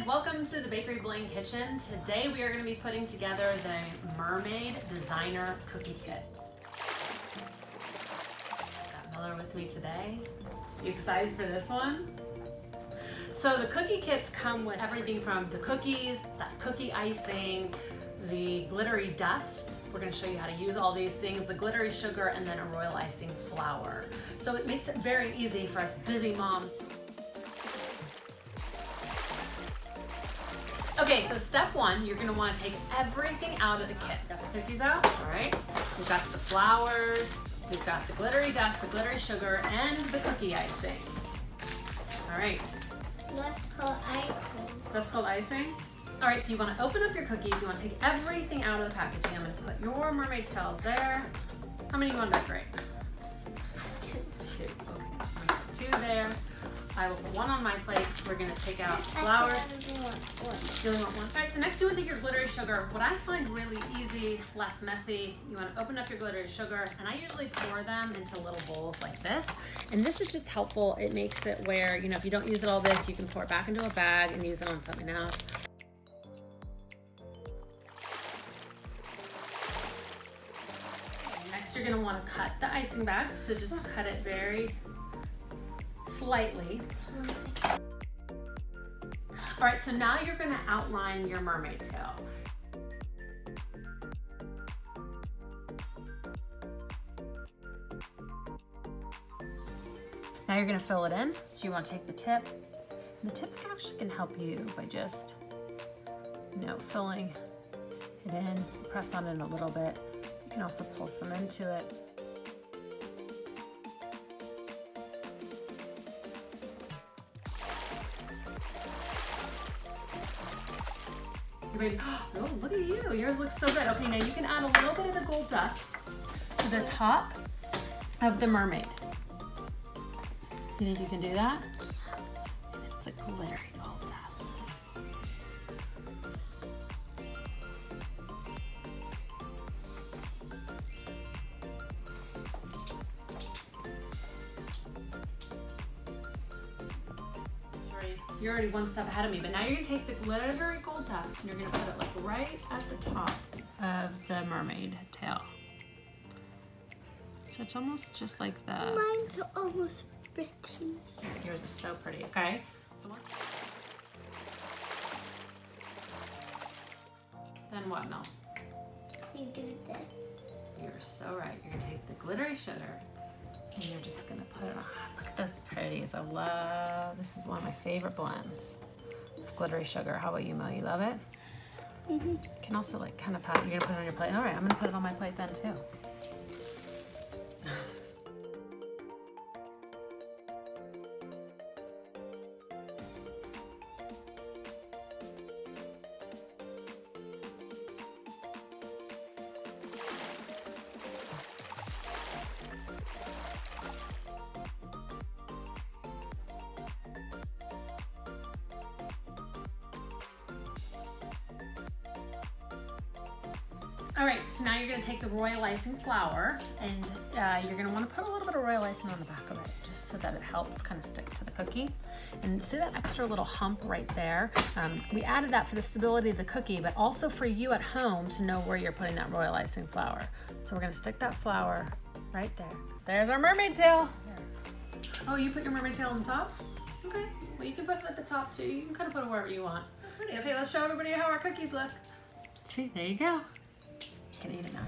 welcome to the Bakery Bling kitchen. Today we are going to be putting together the Mermaid Designer Cookie Kits. Got Miller with me today. You excited for this one? So the cookie kits come with everything from the cookies, that cookie icing, the glittery dust. We're going to show you how to use all these things, the glittery sugar, and then a royal icing flour. So it makes it very easy for us busy moms. Okay, so step one, you're gonna wanna take everything out of the kit. Got the cookies out, all right. We've got the flowers, we've got the glittery dust, the glittery sugar, and the cookie icing. All right. That's called icing. That's called icing? All right, so you wanna open up your cookies, you wanna take everything out of the packaging. I'm gonna put your mermaid tails there. How many do you wanna decorate? Two. Okay, I'm gonna put 2 there. I will put 1 on my plate. We're gonna take out flowers. You only want 1? All right, so next you wanna take your glittery sugar. What I find really easy, less messy, you wanna open up your glittery sugar, and I usually pour them into little bowls like this. And this is just helpful. It makes it where, you know, if you don't use it all this, you can pour it back into a bag and use it on something else. Next, you're gonna wanna cut the icing back. So just cut it very slightly. All right, so now you're gonna outline your mermaid tail. Now you're gonna fill it in. So you wanna take the tip. The tip actually can help you by just, you know, filling it in. Press on it a little bit. You can also pull some into it. Ready? Oh, look at you. Yours looks so good. Okay, now you can add a little bit of the gold dust to the top of the mermaid. You think you can do that? It's the glittery gold dust. You're already 1 step ahead of me, but now you're gonna take the glittery gold dust and you're gonna put it like right at the top of the mermaid tail. So it's almost just like the... Mine's almost pretty. Yours is so pretty, okay? So then what, Mel? You do this. You're so right. You're gonna take the glittery sugar and you're just gonna put it on. Look at those pretties. I love, this is one of my favorite blends. Glittery sugar. How about you, Mo? You love it? Mm-hmm. You can also like kind of pat, you're gonna put it on your plate. All right, I'm gonna put it on my plate then too. All right, so now you're gonna take the royal icing flour and you're gonna wanna put a little bit of royal icing on the back of it, just so that it helps kind of stick to the cookie. And see that extra little hump right there? We added that for the stability of the cookie, but also for you at home to know where you're putting that royal icing flour. So we're gonna stick that flour right there. There's our mermaid tail. Oh, you put your mermaid tail on the top? Okay, well you can put it at the top too. You can kind of put it wherever you want. So pretty. Okay, let's show everybody how our cookies look. See, there you go. You can eat it now.